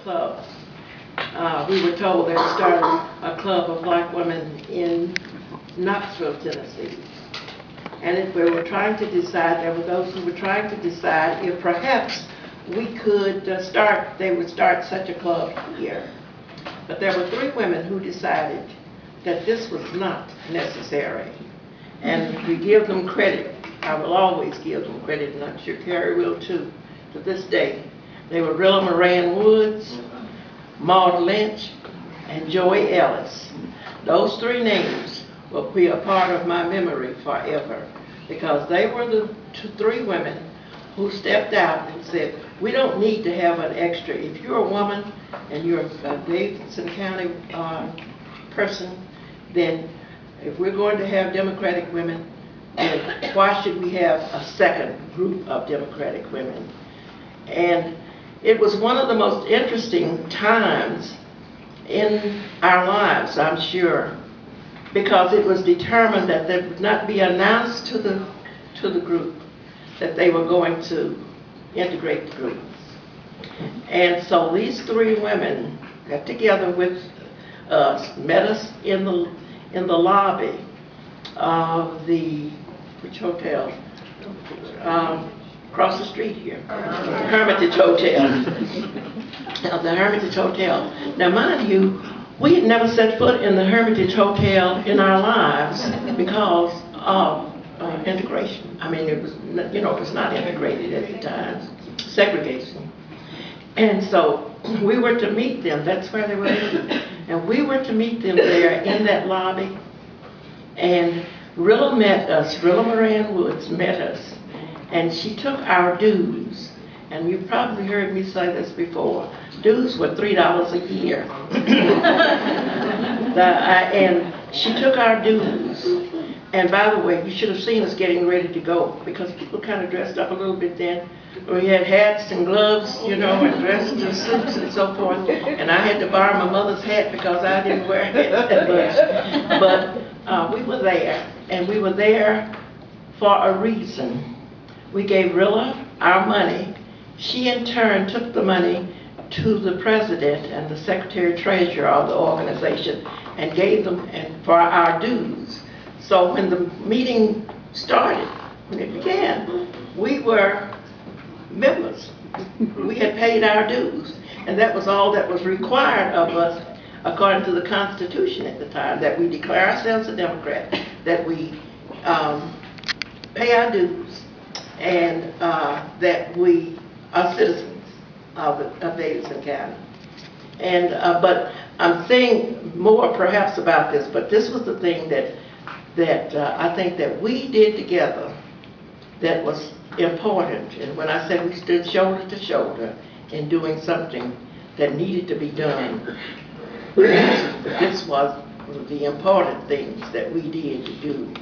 club. We were told they were starting a club of black women in Knoxville, Tennessee. And if we were trying to decide, there were those who were trying to decide if perhaps we could they would start such a club here. But there were 3 women who decided that this was not necessary. And we give them credit. I will always give them credit, and I'm sure Carrie will too, to this day. They were Rillia Moran Woods, Lynch, and Joey Ellis. Those 3 names will be a part of my memory forever, because they were the 3 women who stepped out and said, we don't need to have an extra. If you're a woman and you're a Davidson County person, then if we're going to have Democratic women, then why should we have a second group of Democratic women? And it was one of the most interesting times in our lives, I'm sure, because it was determined that there would not be announced to the group that they were going to integrate the group. And so these 3 women got together with us, met us in the lobby of the hotel? Across the street here, Hermitage Hotel. The Hermitage Hotel. Now, mind you, we had never set foot in the Hermitage Hotel in our lives because of integration. I mean, it was, it was not integrated at the time, segregation. And so we were to meet them. That's where they were. And we were to meet them there in that lobby. And Rillia met us. Rillia Moran Woods met us. And she took our dues, and you've probably heard me say this before, dues were $3 a year. And she took our dues, and by the way, you should have seen us getting ready to go, because people kind of dressed up a little bit then. We had hats and gloves, and dressed in suits and so forth, and I had to borrow my mother's hat because I didn't wear it that much. But we were there, and we were there for a reason. We gave Rillia our money. She in turn took the money to the president and the secretary-treasurer of the organization and gave them for our dues. So when the meeting started, when it began, we were members. We had paid our dues, and that was all that was required of us according to the Constitution at the time, that we declare ourselves a Democrat, that we pay our dues, and that we are citizens of Davidson County. And but I'm saying more perhaps about this, but this was the thing that I think that we did together that was important. And when I said we stood shoulder to shoulder in doing something that needed to be done, this was the important things that we did to do.